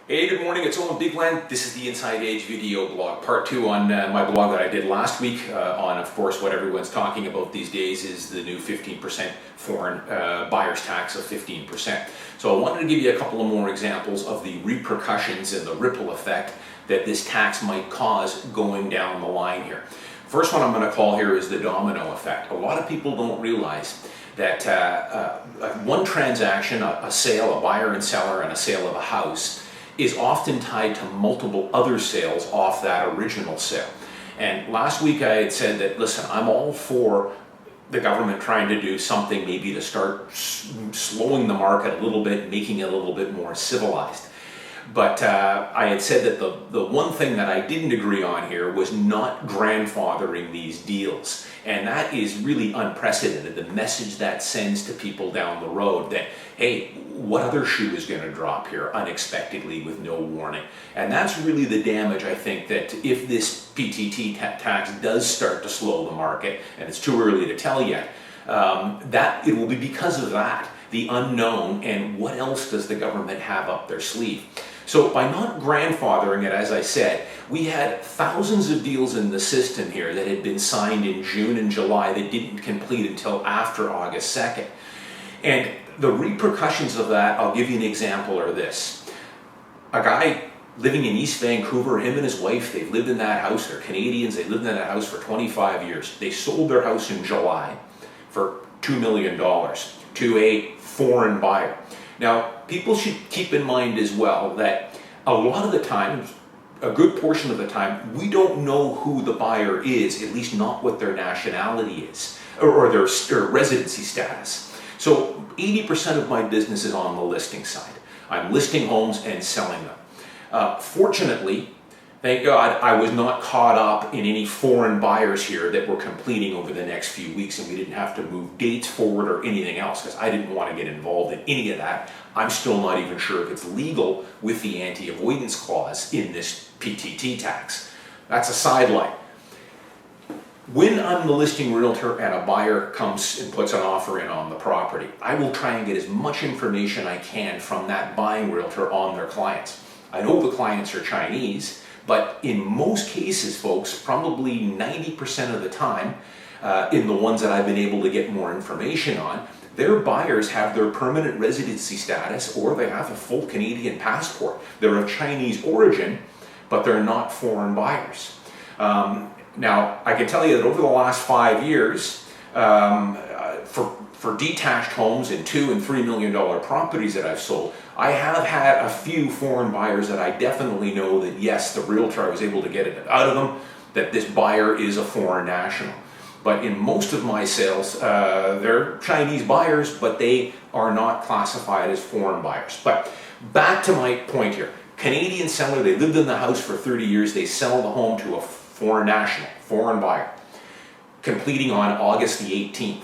Hey, good morning, it's Owen Bigland. This is the Inside Edge video blog, part 2 on my blog that I did last week on, of course, what everyone's talking about these days is the new 15% foreign buyer's tax of 15%. So I wanted to give you a couple of more examples of the repercussions and the ripple effect that this tax might cause going down the line here. First one I'm going to call here is the domino effect. A lot of people don't realize that one transaction, a sale, a buyer and seller, and a sale of a house, is often tied to multiple other sales off that original sale. And last week I had said that, listen, I'm all for the government trying to do something maybe to start slowing the market a little bit, making it a little bit more civilized. But I had said that the one thing that I didn't agree on here was not grandfathering these deals. And that is really unprecedented, the message that sends to people down the road that, hey, what other shoe is going to drop here unexpectedly with no warning? And that's really the damage, I think, that if this PTT tax does start to slow the market, and it's too early to tell yet, that it will be because of that, the unknown, and what else does the government have up their sleeve. So by not grandfathering it, as I said, we had thousands of deals in the system here that had been signed in June and July that didn't complete until after August 2nd. And the repercussions of that, I'll give you an example, are this. A guy living in East Vancouver, him and his wife, they've lived in that house, they're Canadians, they lived in that house for 25 years. They sold their house in July for $2 million to a foreign buyer. Now, people should keep in mind as well that a lot of the time, a good portion of the time, we don't know who the buyer is, at least not what their nationality is, or their residency status. So 80% of my business is on the listing side. I'm listing homes and selling them. Fortunately, thank God, I was not caught up in any foreign buyers here that were completing over the next few weeks, and we didn't have to move dates forward or anything else because I didn't want to get involved in any of that. I'm still not even sure if it's legal with the anti-avoidance clause in this PTT tax. That's a sideline. When I'm the listing realtor and a buyer comes and puts an offer in on the property, I will try and get as much information I can from that buying realtor on their clients. I know the clients are Chinese, but in most cases, folks, probably 90% of the time, in the ones that I've been able to get more information on, their buyers have their permanent residency status or they have a full Canadian passport. They're of Chinese origin, but they're not foreign buyers. Now, I can tell you that over the last 5 years, for detached homes and $2 and $3 million properties that I've sold, I have had a few foreign buyers that I definitely know that, yes, the realtor, I was able to get it out of them, that this buyer is a foreign national. But in most of my sales, they're Chinese buyers, but they are not classified as foreign buyers. But back to my point here. Canadian seller, they lived in the house for 30 years, they sell the home to a foreign national, foreign buyer, completing on August the 18th.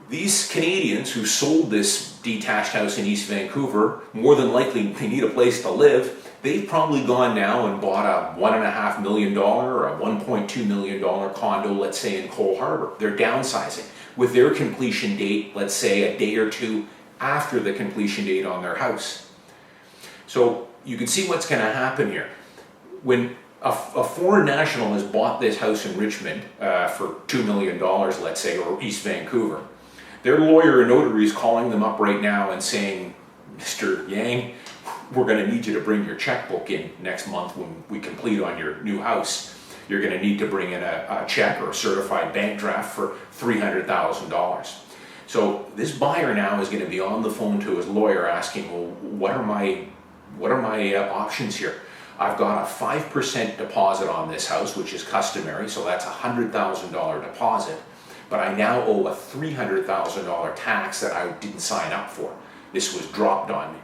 These Canadians who sold this detached house in East Vancouver, more than likely they need a place to live. They've probably gone now and bought a $1.5 million or a $1.2 million condo, let's say in Cole Harbour. They're downsizing with their completion date, let's say a day or two after the completion date on their house. So you can see what's going to happen here. When a foreign national has bought this house in Richmond for $2 million, let's say, or East Vancouver, their lawyer or notary is calling them up right now and saying, Mr. Yang, we're going to need you to bring your checkbook in next month when we complete on your new house. You're going to need to bring in a check or a certified bank draft for $300,000. So this buyer now is going to be on the phone to his lawyer asking, well, what are my options here? I've got a 5% deposit on this house, which is customary, so that's a $100,000 deposit. But I now owe a $300,000 tax that I didn't sign up for. This was dropped on me.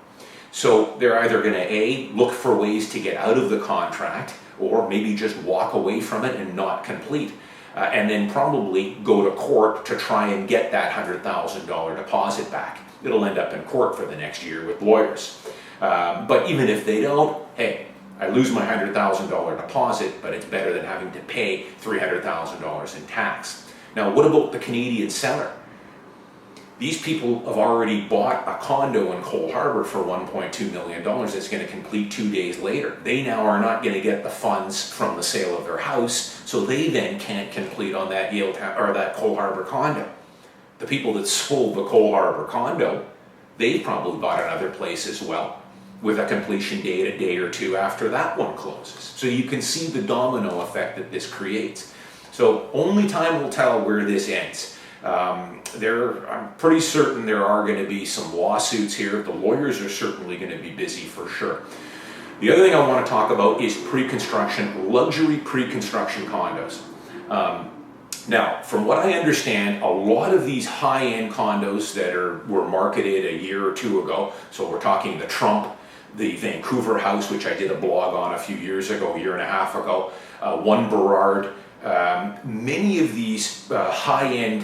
So they're either going to A, look for ways to get out of the contract, or maybe just walk away from it and not complete, and then probably go to court to try and get that $100,000 deposit back. It'll end up in court for the next year with lawyers. But even if they don't, hey, I lose my $100,000 deposit, but it's better than having to pay $300,000 in tax. Now, what about the Canadian seller? These people have already bought a condo in Cole Harbour for $1.2 million that's going to complete 2 days later. They now are not going to get the funds from the sale of their house, so they then can't complete on that that Cole Harbour condo. The people that sold the Cole Harbour condo, they probably bought another place as well, with a completion date a day or two after that one closes. So you can see the domino effect that this creates. So only time will tell where this ends. I'm pretty certain there are going to be some lawsuits here. The lawyers are certainly going to be busy for sure. The other thing I want to talk about is pre-construction, luxury pre-construction condos. Now, from what I understand, a lot of these high-end condos that were marketed a year or two ago, so we're talking the Trump, the Vancouver house, which I did a blog on a few years ago, a year and a half ago, One Burrard, many of these high-end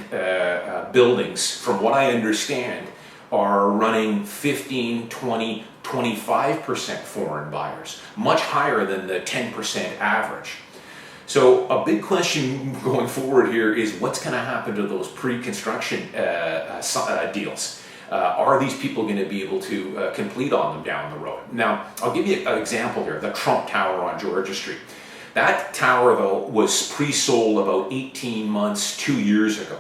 buildings, from what I understand, are running 15, 20, 25% foreign buyers, much higher than the 10% average. So a big question going forward here is what's going to happen to those pre-construction deals? Are these people going to be able to complete on them down the road? Now, I'll give you an example here, the Trump Tower on Georgia Street. That tower, though, was pre-sold about 18 months, 2 years ago.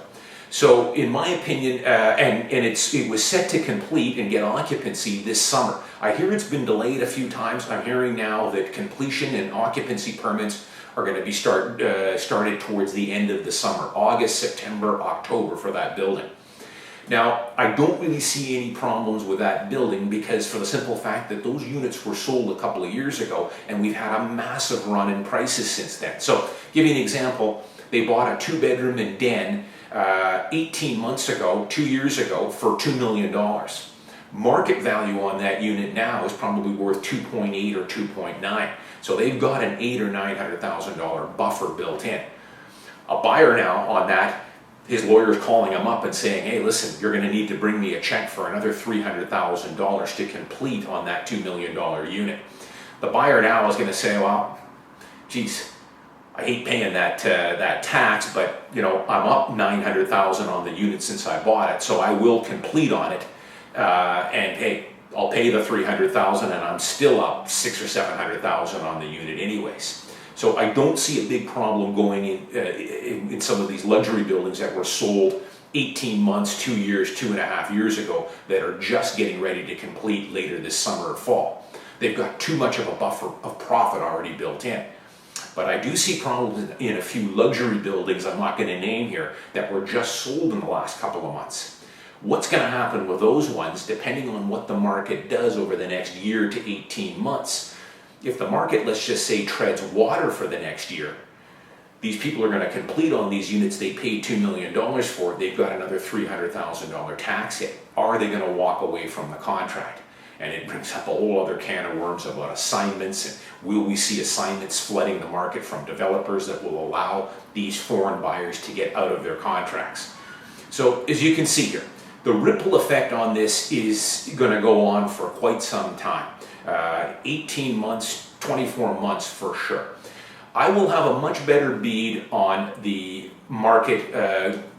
So, in my opinion, it was set to complete and get occupancy this summer. I hear it's been delayed a few times. I'm hearing now that completion and occupancy permits are going to be started towards the end of the summer, August, September, October for that building. Now, I don't really see any problems with that building because for the simple fact that those units were sold a couple of years ago and we've had a massive run in prices since then. So, give you an example, they bought a 2-bedroom and den 18 months ago, 2 years ago, for $2 million. Market value on that unit now is probably worth 2.8 or 2.9. So they've got an $800,000 or $900,000 buffer built in. A buyer now on that, his lawyer's calling him up and saying, hey, listen, you're going to need to bring me a check for another $300,000 to complete on that $2 million unit. The buyer now is going to say, well, geez, I hate paying that tax, but you know, I'm up $900,000 on the unit since I bought it, so I will complete on it. And hey, I'll pay the $300,000 and I'm still up $600,000 or $700,000 on the unit anyways. So I don't see a big problem going in some of these luxury buildings that were sold 18 months, 2 years, 2.5 years ago that are just getting ready to complete later this summer or fall. They've got too much of a buffer of profit already built in. But I do see problems in a few luxury buildings I'm not going to name here that were just sold in the last couple of months. What's going to happen with those ones depending on what the market does over the next year to 18 months? If the market, let's just say, treads water for the next year, these people are going to complete on these units they paid $2 million for. They've got another $300,000 tax hit. Are they going to walk away from the contract? And it brings up a whole other can of worms about assignments, and will we see assignments flooding the market from developers that will allow these foreign buyers to get out of their contracts? So as you can see here, the ripple effect on this is going to go on for quite some time. 18 months, 24 months for sure. I will have a much better bead on the market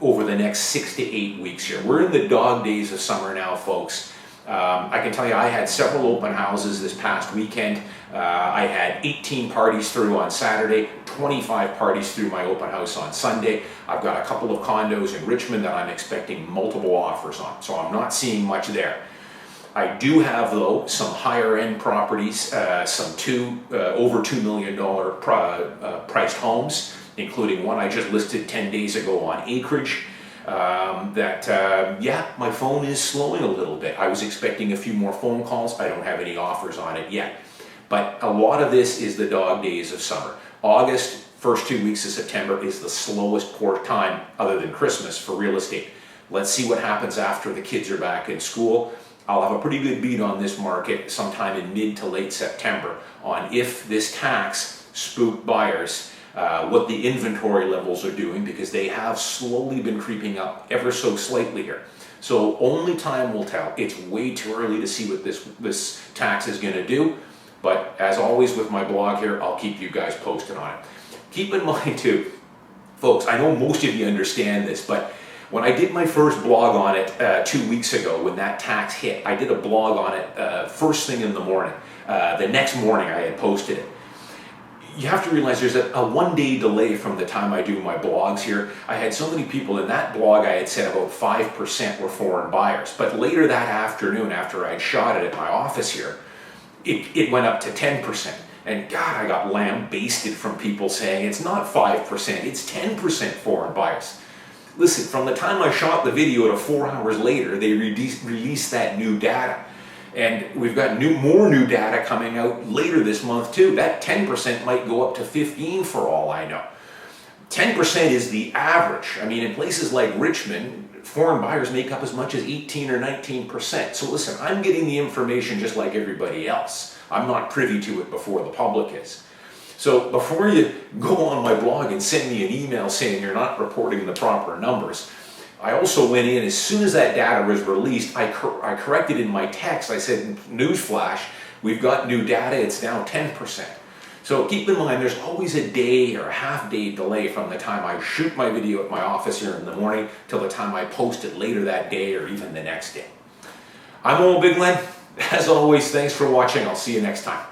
over the next 6 to 8 weeks here. We're in the dog days of summer now, folks. I can tell you I had several open houses this past weekend. I had 18 parties through on Saturday, 25 parties through my open house on Sunday. I've got a couple of condos in Richmond that I'm expecting multiple offers on, so I'm not seeing much there. I do have, though, some higher end properties, some over $2 million priced homes, including one I just listed 10 days ago on acreage. Yeah, my phone is slowing a little bit. I was expecting a few more phone calls. I don't have any offers on it yet. But a lot of this is the dog days of summer. August, first 2 weeks of September is the slowest time other than Christmas for real estate. Let's see what happens after the kids are back in school. I'll have a pretty good beat on this market sometime in mid to late September on if this tax spooked buyers, what the inventory levels are doing, because they have slowly been creeping up ever so slightly here. So only time will tell. It's way too early to see what this tax is going to do. But as always with my blog here, I'll keep you guys posted on it. Keep in mind too, folks, I know most of you understand this, but When I did my first blog on it 2 weeks ago, when that tax hit, I did a blog on it first thing in the morning. The next morning I had posted it. You have to realize there's a 1 day delay from the time I do my blogs here. I had so many people in that blog, I had said about 5% were foreign buyers. But later that afternoon, after I'd shot it at my office here, it went up to 10%. And God, I got lambasted from people saying it's not 5%, it's 10% foreign buyers. Listen, from the time I shot the video to 4 hours later, they released that new data. And we've got more new data coming out later this month too. That 10% might go up to 15 for all I know. 10% is the average. I mean, in places like Richmond, foreign buyers make up as much as 18 or 19%. So listen, I'm getting the information just like everybody else. I'm not privy to it before the public is. So before you go on my blog and send me an email saying you're not reporting the proper numbers, I also went in, as soon as that data was released, I corrected in my text. I said, newsflash, we've got new data, it's now 10%. So keep in mind, there's always a day or a half day delay from the time I shoot my video at my office here in the morning till the time I post it later that day or even the next day. I'm Owen Bigland. As always, thanks for watching. I'll see you next time.